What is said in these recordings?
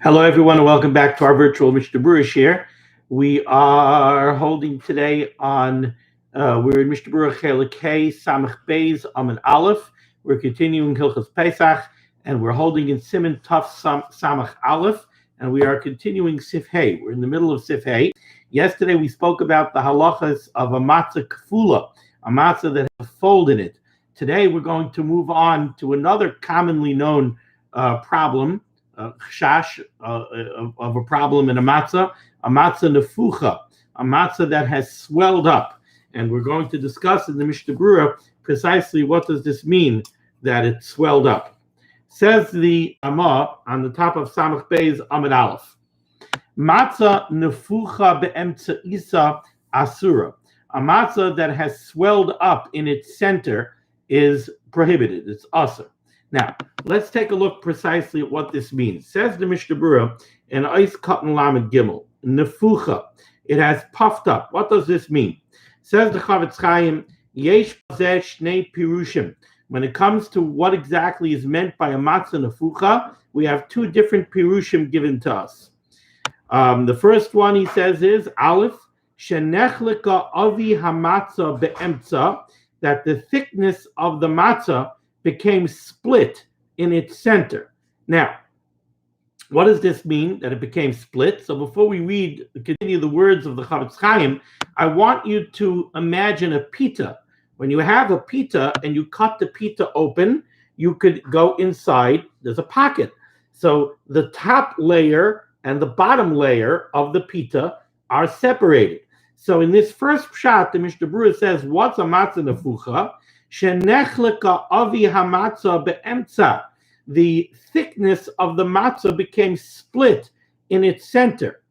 Hello, everyone, and welcome back to our virtual Mishnah Berurah here. We are holding today we're in Mishnah Berurah Chelik Hey, Samach Beis, Amen Aleph. We're continuing Hilchos Pesach, and we're holding in Siman Tuf Samach Aleph, and we are continuing Seif Hey. We're in the middle of Seif Hey. Yesterday, we spoke about the halachas of a matzah kfula, a matzah that has a fold in it. Today, we're going to move on to another commonly known problem, chash of a problem in a matzah nefucha, a matzah that has swelled up. And we're going to discuss in the Mishnah Berurah precisely what does this mean that it swelled up. Says the Amma on the top of Samach Beis Amud Aleph, matzah nefucha be'emtza isa asura. A matzah that has swelled up in its center is prohibited. It's asur. Now, let's take a look precisely at what this means. Says the Mishnah Berurah in Eis Katan Lamed Gimel, nefucha, it has puffed up. What does this mean? Says the Chavetz Chaim, yesh bazeh shnei pirushim. When it comes to what exactly is meant by a matzah nefucha, we have two different pirushim given to us. The first one, he says, is aleph, shenechlika avi hamatzah be'emtza, that the thickness of the matzah became split in its center. Now, what does this mean, that it became split? So before we continue the words of the Chavetz Chaim, I want you to imagine a pita. When you have a pita and you cut the pita open, you could go inside, there's a pocket. So the top layer and the bottom layer of the pita are separated. So in this first shot, the Mishnah Berurah says, what's a matzah nefucha? Shenechleka avi hamatzah be'emtza. The thickness of the matzah became split in its center.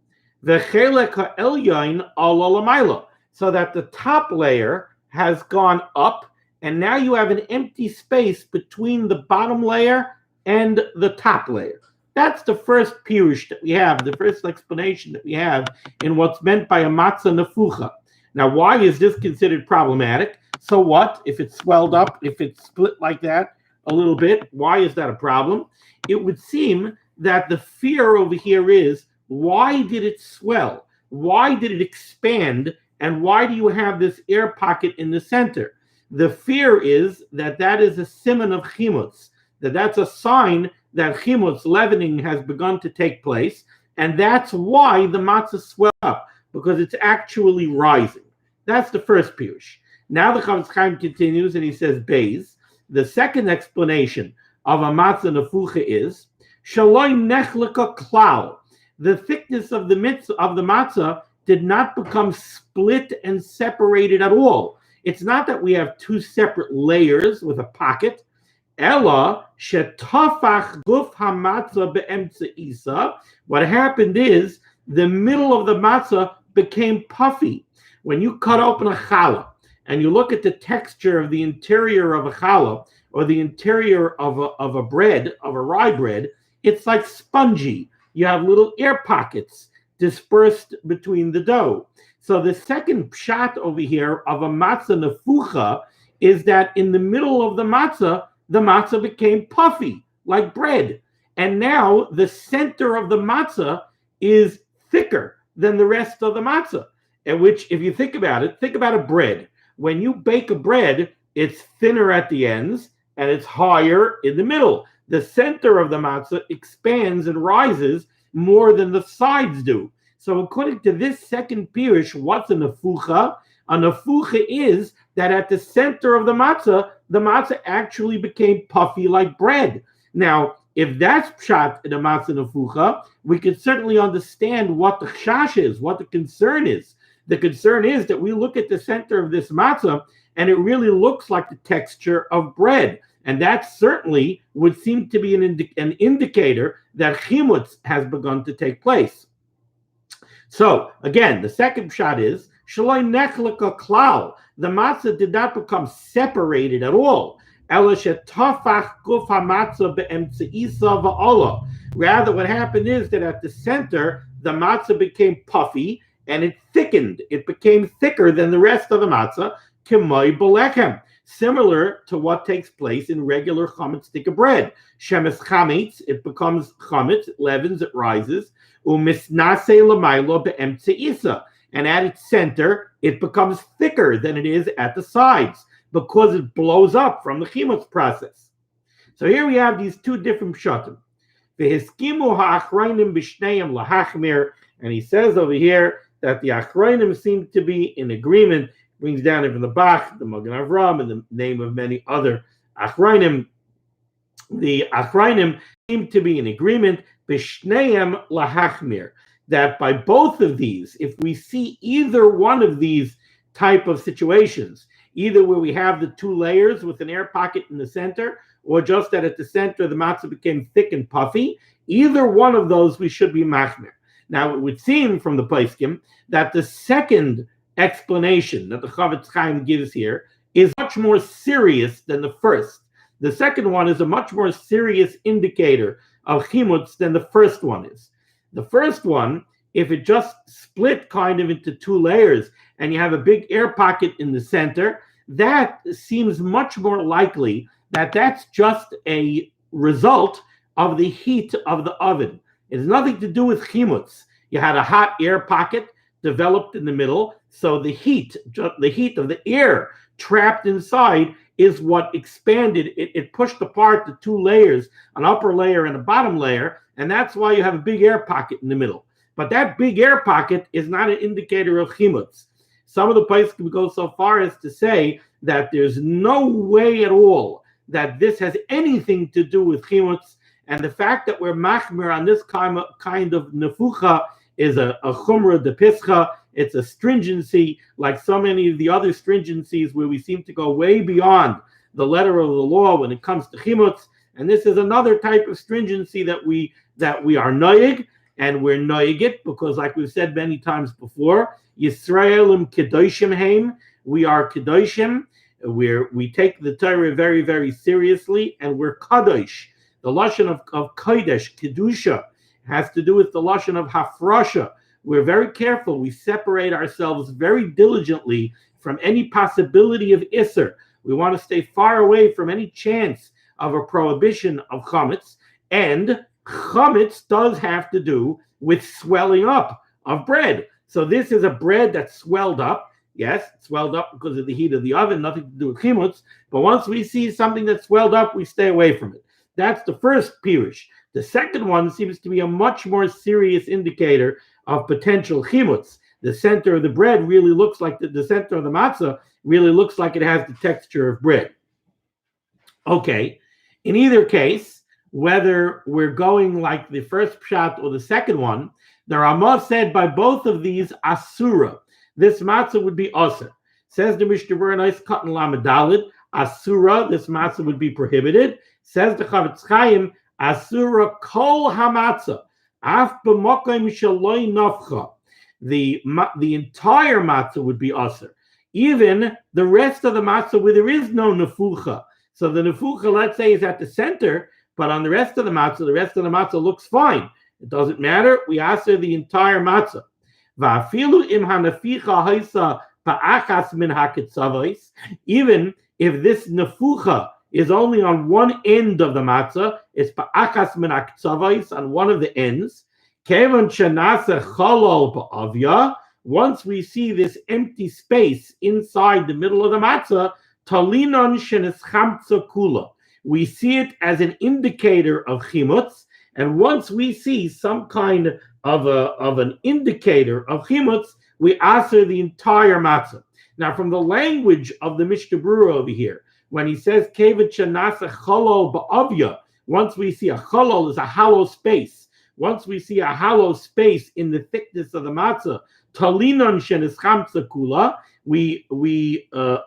V'chelek ha'elyain ala lamayla, so that the top layer has gone up, and now you have an empty space between the bottom layer and the top layer. That's the first pirush that we have, the first explanation that we have in what's meant by a matzah nefucha. Now, why is this considered problematic? So what if it's swelled up, if it's split like that a little bit? Why is that a problem? It would seem that the fear over here is, why did it swell? Why did it expand? And why do you have this air pocket in the center? The fear is that that is a siman of chimutz, that's a sign that chimutz, leavening, has begun to take place. And that's why the matzah swelled up, because it's actually rising. That's the first pirush. Now the Chavetz Chaim continues and he says, Beis, the second explanation of a matzah nefucha is, shaloi nechleka klal. The thickness of the matzah did not become split and separated at all. It's not that we have two separate layers with a pocket. Ella shetafach guf hamatzah be'emtza isa. What happened is the middle of the matzah became puffy. When you cut open a challah and you look at the texture of the interior of a challah or the interior of a bread, of a rye bread, it's like spongy. You have little air pockets dispersed between the dough. So the second shot over here of a matzah nefucha is that in the middle of the matzah became puffy, like bread. And now the center of the matzah is thicker than the rest of the matzah. And which, if you think about it, think about a bread. When you bake a bread, it's thinner at the ends and it's higher in the middle. The center of the matzah expands and rises more than the sides do. So according to this second pirush, what's a nefucha? A nefucha is that at the center of the matzah actually became puffy like bread. Now, if that's pshat in a matzah nefucha, we could certainly understand what the chash is, what the concern is. The concern is that we look at the center of this matzah and it really looks like the texture of bread. And that certainly would seem to be an indicator that chimutz has begun to take place. So, again, the second shot is, shaloi nechleka klal. The matzah did not become separated at all. Ela shetafach guf hamatzah be'emtza isa va'ala. Rather, what happened is that at the center, the matzah became puffy, and it thickened. It became thicker than the rest of the matzah, k'moi belechem, similar to what takes place in regular chametz stick of bread. Shemes chametz, it becomes chametz, it leavens, it rises. Umisnase l'maylo be'emtze isa, and at its center, it becomes thicker than it is at the sides because it blows up from the chimutz process. So here we have these two different pshatim. V'hiskimu ha'achrayim b'shneiim lahachmir, and he says over here that the achrayim seem to be in agreement. Brings down even the Bach, the Magen Avram, and the name of many other achrayim. The achrayim seem to be in agreement b'shneiim lahachmir, that by both of these, if we see either one of these type of situations, either where we have the two layers with an air pocket in the center, or just that at the center the matzah became thick and puffy, either one of those we should be machmir. Now, it would seem from the Poskim that the second explanation that the Chavetz Chaim gives here is much more serious than the first. The second one is a much more serious indicator of chimutz than the first one is. The first one, if it just split kind of into two layers and you have a big air pocket in the center, that seems much more likely that that's just a result of the heat of the oven. It has nothing to do with chimutz. You had a hot air pocket developed in the middle, so the heat of the air trapped inside is what expanded. It pushed apart the two layers, an upper layer and a bottom layer, and that's why you have a big air pocket in the middle. But that big air pocket is not an indicator of chimutz. Some of the places can go so far as to say that there's no way at all that this has anything to do with chimutz, and the fact that we're machmir on this kind of nefucha is a chumra de pischa. It's a stringency, like so many of the other stringencies where we seem to go way beyond the letter of the law when it comes to chimutz. And this is another type of stringency that we are noyeg, and we're noyeg it because, like we've said many times before, Yisraelim kedoshim heim. We are kedoshim. We take the Torah very, very seriously, and we're kadosh. The lashon of kodesh, kedusha, has to do with the lashon of hafrasha. We're very careful. We separate ourselves very diligently from any possibility of isser. We want to stay far away from any chance of a prohibition of chametz. And chametz does have to do with swelling up of bread. So this is a bread that's swelled up. Yes, it swelled up because of the heat of the oven, nothing to do with chimutz. But once we see something that's swelled up, we stay away from it. That's the first pirush. The second one seems to be a much more serious indicator of potential chimutz. The center of the bread really looks like the center of the matzah really looks like it has the texture of bread. Okay, in either case, whether we're going like the first pshat or the second one, the Ramah said by both of these asura. This matzah would be aser. Says the Mishnah Berurah, nice cut and lamadalid, asura, this matzah would be prohibited. Says the Chavetz Chaim, asura kol hamatzah, af b'mokim shaloi nafcha. The entire matzah would be aser. Even the rest of the matzah where there is no nefucha. So the nefucha, let's say, is at the center, but on the rest of the matzah looks fine. It doesn't matter. We aser the entire matzah. Va'afilu im hanaficha haisa pa'achas min haketzavos. Even if this nefucha is only on one end of the matzah, it's pa'achas min haketzavos, on one of the ends. Kevan shenase chalol ba'avya. Once we see this empty space inside the middle of the matzah, talinon sheneschamtza kula. We see it as an indicator of chimutz, and once we see some kind of an indicator of chimutz, we aser the entire matzah. Now, from the language of the Mishnah Berurah over here, when he says kevet shenase chalol ba'avya, once we see a chalol is a hollow space. Once we see a hollow space in the thickness of the matzah, talinon sheneschamtza kula, we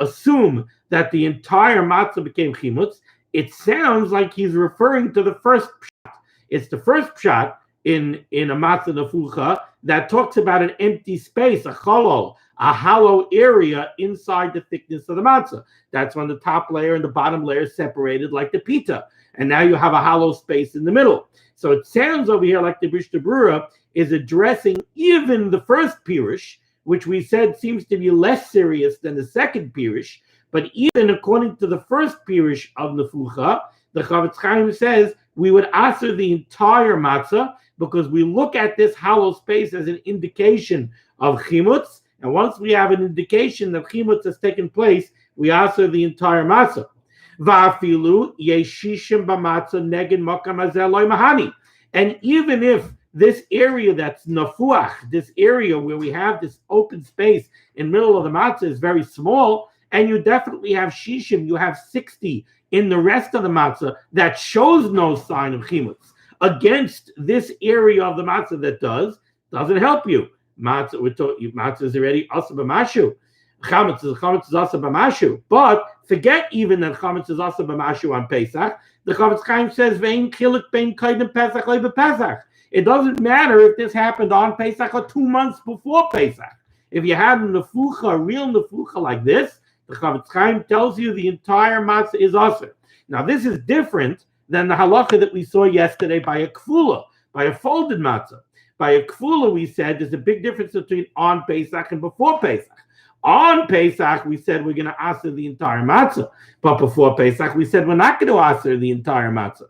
assume that the entire matzah became chimutz. It sounds like he's referring to the first pshat. It's the first pshat in a matzah nefucha that talks about an empty space, a hollow area inside the thickness of the matzah. That's when the top layer and the bottom layer is separated like the pita. And now you have a hollow space in the middle. So it sounds over here like the Mishnah Berurah is addressing even the first pirush, which we said seems to be less serious than the second pirush, But even according to the first pirush of nefucha, the Chavetz Chaim says we would aser the entire matzah because we look at this hollow space as an indication of chimutz, and once we have an indication that chimutz has taken place, we aser the entire matzah. Va'afilu yeshishim b'matzah neged makam hazel lo mahani. And even if this area that's nafuach, this area where we have this open space in the middle of the matzah is very small, and you definitely have shishim, you have 60 in the rest of the matzah that shows no sign of chimutz. Against this area of the matzah that doesn't help you. Matzah is already asa b'mashu. Chametz is asa b'mashu. But forget even that chametz is asa b'mashu on Pesach. The Chavetz Chaim says vein chiluk bein kaidem Pesach le b'Pesach. It doesn't matter if this happened on Pesach or 2 months before Pesach. If you had a nefucha, a real nefucha like this, the Chavetz Chaim tells you the entire matzah is asa. Now this is different than the halacha that we saw yesterday by a kfula, by a folded matzah. By a kfula, we said there's a big difference between on Pesach and before Pesach. On Pesach, we said we're going to aser the entire matzah. But before Pesach, we said we're not going to aser the entire matzah.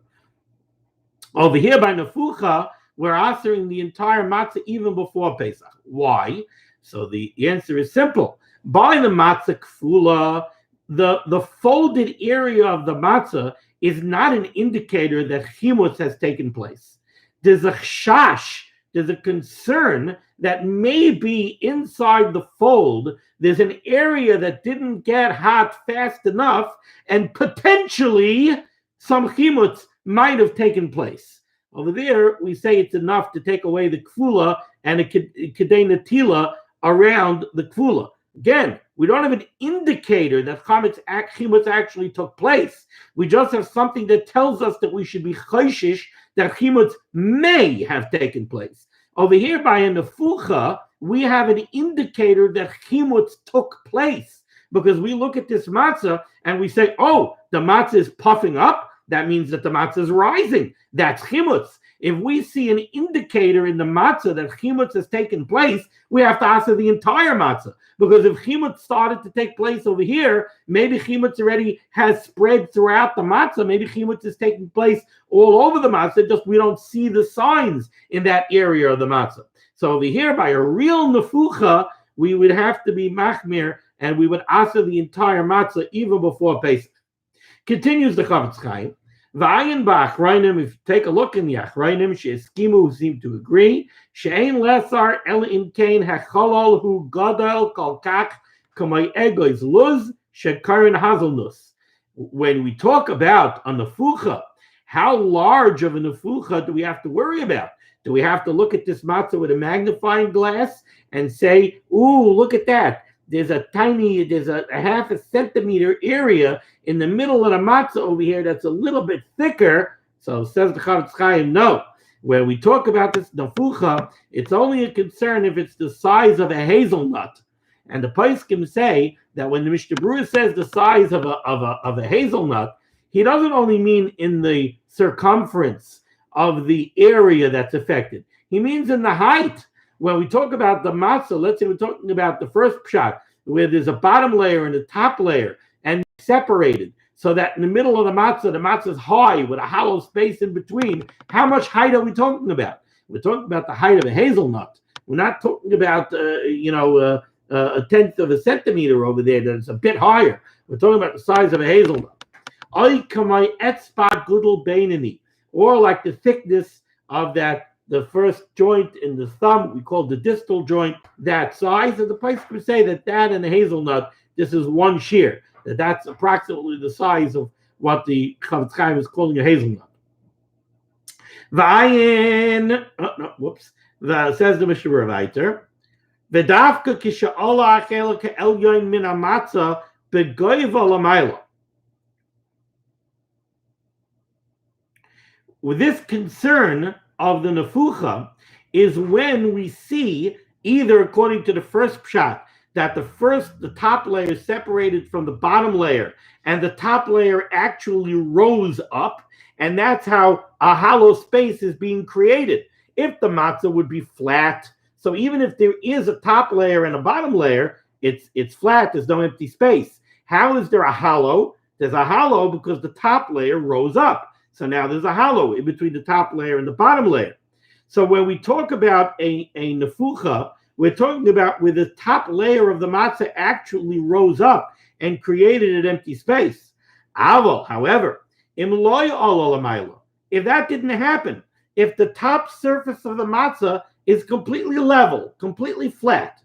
Over here by nefucha, we're asering the entire matzah even before Pesach. Why? So the answer is simple. By the matzah kfula, the folded area of the matzah is not an indicator that chimutz has taken place. There's a chash, there's a concern that maybe inside the fold, there's an area that didn't get hot fast enough, and potentially some chimutz might have taken place. Over there, we say it's enough to take away the kfula and a kedei netila around the kfula. Again, we don't have an indicator that chimutz actually took place. We just have something that tells us that we should be chayshish that chimutz may have taken place. Over here by a nefucha, we have an indicator that chimutz took place because we look at this matzah and we say, oh, the matzah is puffing up. That means that the matzah is rising. That's chimutz. If we see an indicator in the matzah that chimutz has taken place, we have to ask the entire matzah. Because if chimutz started to take place over here, maybe chimutz already has spread throughout the matzah. Maybe chimutz is taking place all over the matzah. Just we don't see the signs in that area of the matzah. So over here, by a real nefucha, we would have to be machmir, and we would ask the entire matzah even before Pesach. Continues the Chavetz Chaim. V'ayin ba'achrayim, if you take a look in the achrayim, she'eskimu, who seem to agree, she'ein lesar el im kein hecholol hu gadol kol kach kamay egois luz shekarin hazelnus. When we talk about a nefucha, how large of a nefucha do we have to worry about? Do we have to look at this matzah with a magnifying glass and say, ooh, look at that. There's a half a centimeter area in the middle of the matzah over here that's a little bit thicker. So says the Chavetz Chaim, no. When we talk about this nefucha, it's only a concern if it's the size of a hazelnut. And the poskim say that when the Mishnah Berurah says the size of a hazelnut, he doesn't only mean in the circumference of the area that's affected. He means in the height. When we talk about the matzah, let's say we're talking about the first pshat, where there's a bottom layer and a top layer, and separated, so that in the middle of the matzah is high with a hollow space in between. How much height are we talking about? We're talking about the height of a hazelnut. We're not talking about, a tenth of a centimeter over there that's a bit higher. We're talking about the size of a hazelnut. Or like the thickness of the first joint in the thumb, we call the distal joint, that size. And the place would say that and a hazelnut, this is one shear. That's approximately the size of what the Chavetz Chaim is calling a hazelnut. Says the Mishnah Berurah. V'dafka kisha'ola achela ke'elyon min hamatzah begoiva lamayla. With this concern of the nefucha is when we see, either according to the first pshat, that the top layer is separated from the bottom layer, and the top layer actually rose up, and that's how a hollow space is being created. If the matzah would be flat, so even if there is a top layer and a bottom layer, it's flat, there's no empty space. How is there a hollow? There's a hollow because the top layer rose up. So now there's a hollow in between the top layer and the bottom layer. So when we talk about a nefucha, we're talking about where the top layer of the matzah actually rose up and created an empty space. However, if that didn't happen, if the top surface of the matzah is completely level, completely flat,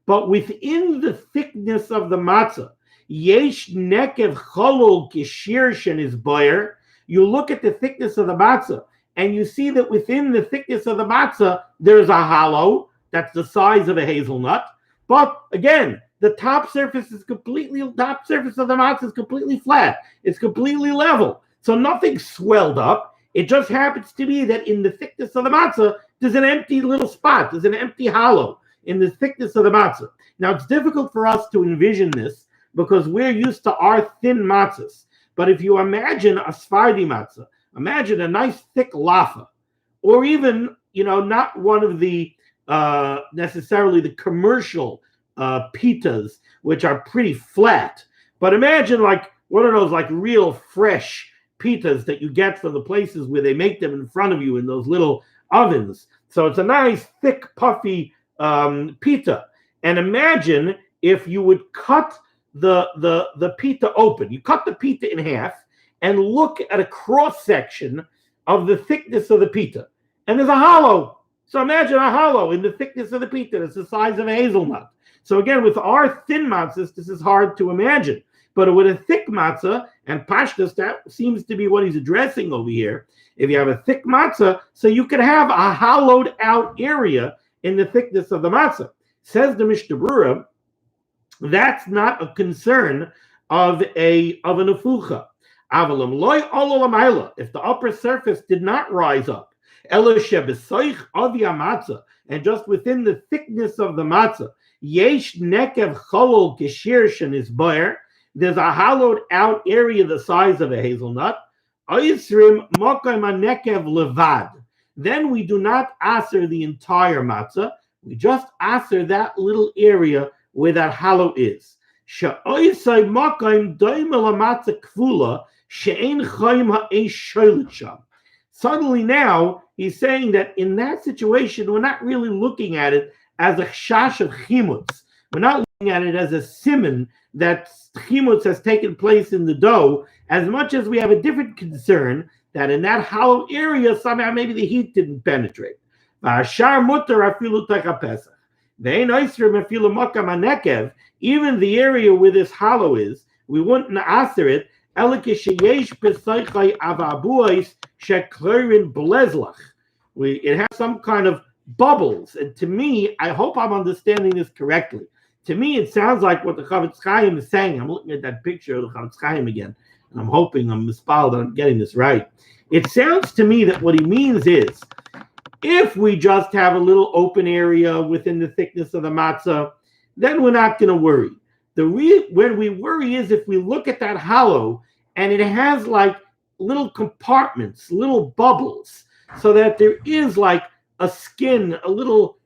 but within the thickness of the matzah, yesh nekev cholol kishir shenis boyer. You look at the thickness of the matzah, and you see that within the thickness of the matzah, there's a hollow that's the size of a hazelnut. But again, the top surface of the matzah is completely flat. It's completely level. So nothing swelled up. It just happens to be that in the thickness of the matzah, there's an empty little spot. There's an empty hollow in the thickness of the matzah. Now, it's difficult for us to envision this because we're used to our thin matzahs. But if you imagine a Sephardi matzah, imagine a nice thick lafa, or even, not one of the necessarily the commercial pitas, which are pretty flat. But imagine like one of those like real fresh pitas that you get from the places where they make them in front of you in those little ovens. So it's a nice, thick, puffy pita. And imagine if you would cut the pita open. You cut the pita in half and look at a cross section of the thickness of the pita, and there's a hollow. So imagine a hollow in the thickness of the pita. It's the size of a hazelnut. So again, with our thin matzahs, this is hard to imagine. But with a thick matzah, and pashtus, that seems to be what he's addressing over here. If you have a thick matzah, so you could have a hollowed out area in the thickness of the matzah. Says the Mishnah Berurah, that's not a concern of a nefucha. If the upper surface did not rise up, and just within the thickness of the matzah, there's a hollowed out area the size of a hazelnut, then we do not aser the entire matzah. We just aser that little area where that hollow is. Suddenly now, he's saying that in that situation, we're not really looking at it as a chash of chimutz. We're not looking at it as a siman that chimutz has taken place in the dough, as much as we have a different concern that in that hollow area, somehow maybe the heat didn't penetrate. Even the area where this hollow is, we wouldn't aser it. It has some kind of bubbles. And to me, I hope I'm understanding this correctly. To me, it sounds like what the Chavetz Chaim is saying. I'm looking at that picture of the Chavetz Chaim again, and I'm hoping I'm mispelled that I'm getting this right. It sounds to me that what he means is, if we just have a little open area within the thickness of the matzah, then we're not going to worry. When we worry is if we look at that hollow and it has like little compartments, little bubbles, so that there is like a skin, a little,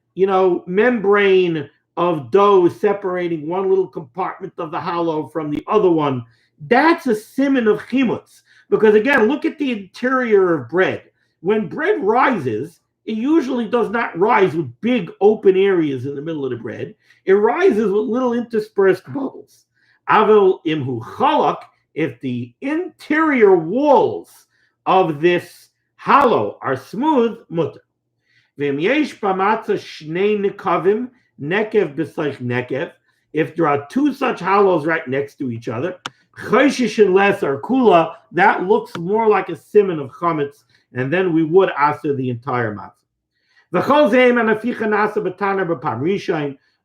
membrane of dough separating one little compartment of the hollow from the other one. That's a siman of chimutz. Because again, look at the interior of bread. When bread rises, it usually does not rise with big open areas in the middle of the bread. It rises with little interspersed bubbles. Aval imhu chalak, if the interior walls of this hollow are smooth, mutter. V'im yesh b'matzah shnei nekavim, nekev b'seich nekev, if there are two such hollows right next to each other, chayshish and less or kula, that looks more like a siman of chametz, and then we would aser the entire matzah.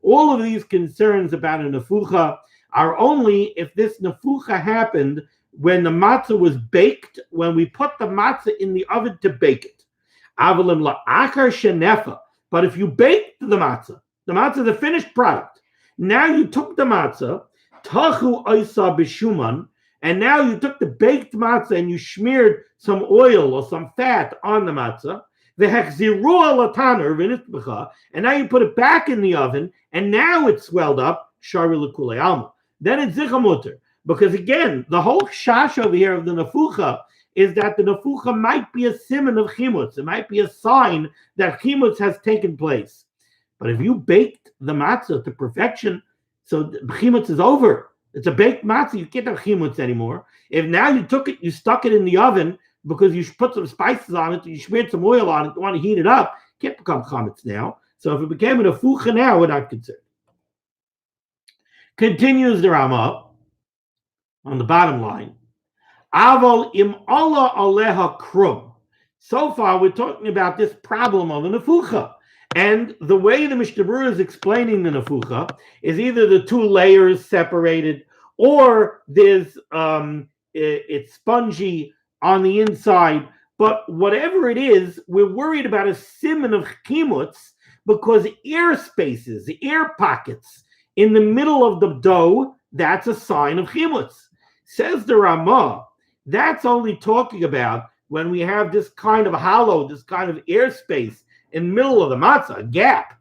All of these concerns about a nefucha are only if this nefucha happened when the matzah was baked, when we put the matzah in the oven to bake it. But if you baked the matzah is a finished product. Now you took the matzah, tachu oisa b'shuman, and now you took the baked matzah and you smeared some oil or some fat on the matzah. And now you put it back in the oven, and now it's swelled up. Then it's zichamuter. Because again, the whole shash over here of the nefucha is that the nefucha might be a siman of chimutz. It might be a sign that chimutz has taken place. But if you baked the matzah to perfection, so chimutz is over. It's a baked matzah. You can't have chimutz anymore. If now you took it, you stuck it in the oven because you put some spices on it, you smeared some oil on it, you want to heat it up, it can't become chametz now. So if it became an nefucha now, we're not concerned. Continues the Rama on the bottom line. Aval im Allah aleha krum. So far, we're talking about this problem of a nefucha. And the way the Mishnah Berurah is explaining the nefucha is either the two layers separated, or there's it's spongy on the inside. But whatever it is, we're worried about a siman of chimutz because air spaces, the air pockets in the middle of the dough, that's a sign of chimutz. Says the Ramah, that's only talking about when we have this kind of hollow, this kind of airspace in the middle of the matzah, a gap.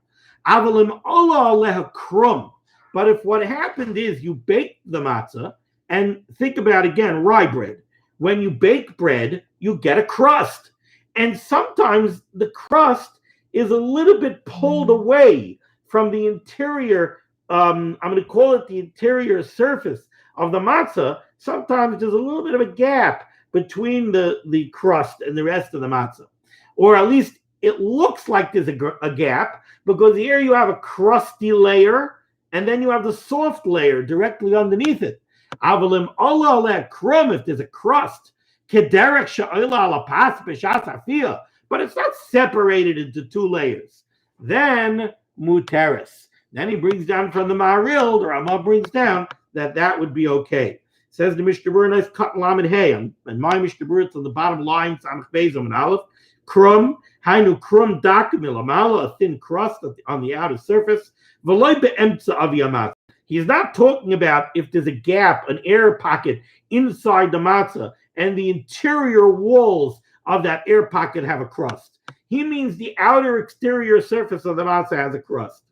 Avalim Allah aleha krum. But if what happened is you baked the matzah, and think about again, rye bread. When you bake bread, you get a crust. And sometimes the crust is a little bit pulled away from the interior, I'm going to call it the interior surface of the matzah. Sometimes there's a little bit of a gap between the crust and the rest of the matzah. Or at least it looks like there's a gap, because here you have a crusty layer, and then you have the soft layer directly underneath it. Avalim Allah aleh krum, if there's a crust, kederek sha'ila ala pas b'shas afiyah, but it's not separated into two layers. Then muteris. Then he brings down from the Ma'aril, the Ramah brings down that would be okay. Says the Mishnah Berurah, nice cut lamed hay, and my Mishnah Berurah, it's on the bottom line, Samach Beis and Aleph, krum, hainu krum dakim ilamala, a thin crust on the outer surface, v'loy be'emtza of yamat. He's not talking about if there's a gap, an air pocket inside the matzah, and the interior walls of that air pocket have a crust. He means the outer exterior surface of the matzah has a crust.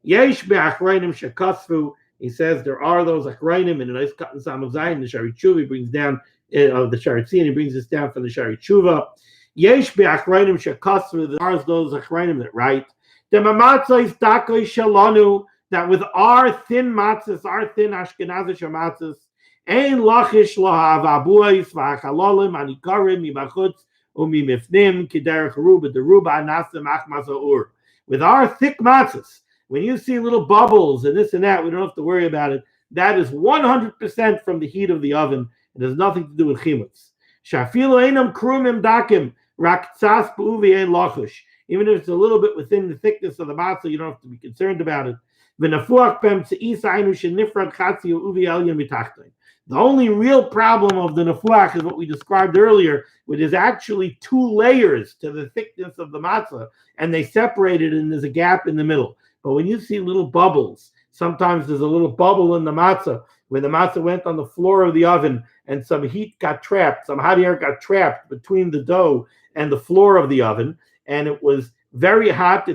Yesh be'achrayim shekasfu. He says there are those achrayim in a nice cut and Samach Zayin. The Shari Tshuva he brings down of the Shari Tzin. He brings this down from the Shari Tshuva. Yesh be'achrayim shekasvu. There are those achrayim that write the matzah is dakoi shalanu, that with our thin matzahs, our thin Ashkenazish matzahs, ein lachish lahavabuis v'achalolim anikarim mibachutz umimifnim kiderech ruba deruba nasim achmas ha'ur. With our thick matzahs, when you see little bubbles and this and that, we don't have to worry about it. That is 100% from the heat of the oven. It has nothing to do with chimutz. Shafilu einam krumim dakim rak tzas b'uvi ein lachish. Even if it's a little bit within the thickness of the matzah, you don't have to be concerned about it. The only real problem of the nefuach is what we described earlier, which is actually two layers to the thickness of the matzah, and they separated and there's a gap in the middle. But when you see little bubbles, sometimes there's a little bubble in the matzah, when the matzah went on the floor of the oven and some heat got trapped, some hot air got trapped between the dough and the floor of the oven, and it was very hot.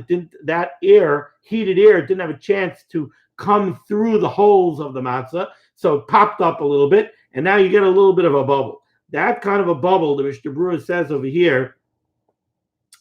That air, heated air, didn't have a chance to come through the holes of the matzah, so it popped up a little bit, and now you get a little bit of a bubble. That kind of a bubble, the Mishnah Berurah says over here,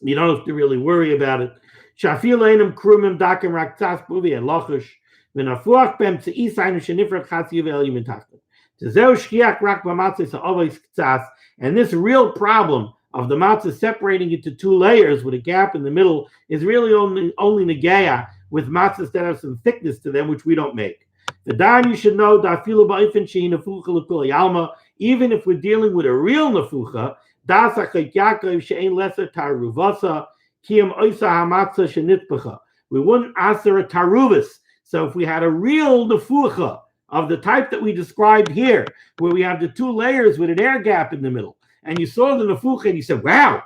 you don't have to really worry about it. Shafil einam krumim dakim rak tzas b'uvi ein lachish v'nafuach bem tzeis hainu shenifrat chatzi v'elim mitachton. Tezeu shkiach rak b'matzah sa'avos k'tzas. And this real problem of the matzah separating into two layers with a gap in the middle is really only negaya with matzahs that have some thickness to them, which we don't make. The dan, you should know, even if we're dealing with a real nefucha, we wouldn't answer a taruvus. So if we had a real nefucha of the type that we described here, where we have the two layers with an air gap in the middle, and you saw the nefucha and you said, wow,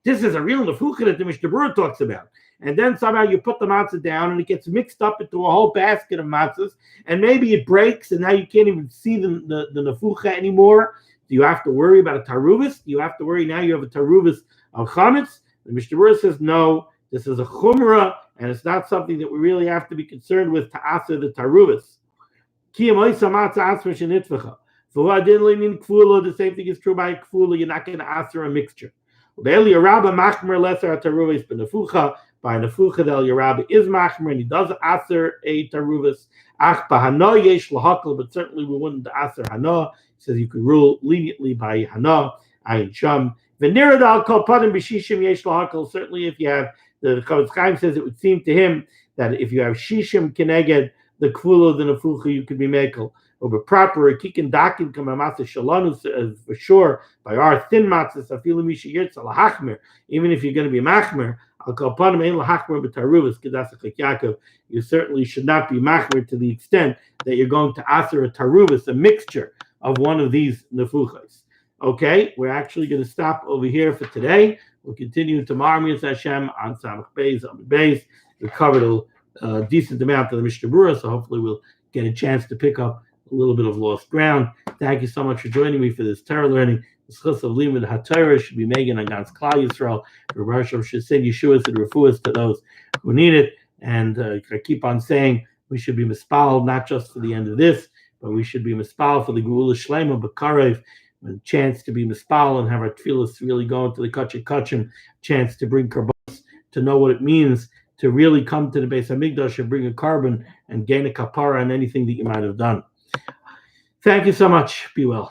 this is a real nefucha that the Mishnah Berurah talks about. And then somehow you put the matzah down and it gets mixed up into a whole basket of matzahs, and maybe it breaks and now you can't even see the nefucha anymore. Do you have to worry about a taruvus? Do you have to worry now you have a taruvus of chametz? The Mishnah Berurah says, no, this is a chumrah, and it's not something that we really have to be concerned with to answer the taruvas. The same thing is true by kfula. You're not going to answer a mixture. By nefucha, the El Yerabba is machmer, and he does answer a taruvas. But certainly we wouldn't answer hana. He says you could rule leniently by hana. Ayin sham. Certainly, if you have the Chavetz Chaim says it would seem to him that if you have shishim keneged the kfula, the nefucha, you could be mekel. Over proper kikin dakin kamamasa shalanu for sure by our thin matzahs afilu misha yirtz lahachmer. Even if you're going to be machmer, al kalpanim ein lahachmer b'taruvas kedasach Yaakov. You certainly should not be machmer to the extent that you're going to aser a taruvas, a mixture of one of these nefuchas. Okay, we're actually going to stop over here for today. We'll continue tomorrow, Mitzvah Hashem, on Samach Beis, on Beis. We covered a decent amount of the Mishnah Berurah, so hopefully we'll get a chance to pick up a little bit of lost ground. Thank you so much for joining me for this Torah learning. The schus of Limud HaTorah should be Megan and God's Klal Yisrael. Rabbi Hashem should send Yeshuas and Refuahs to those who need it. And I keep on saying we should be mispal not just for the end of this, but we should be mispal for the Geula Shlema B'Karev, a chance to be mispal and have our tefillas really go into the kachim, chance to bring karbos, to know what it means to really come to the Beis Hamikdash and bring a carbon and gain a kapara on anything that you might have done. Thank you so much. Be well.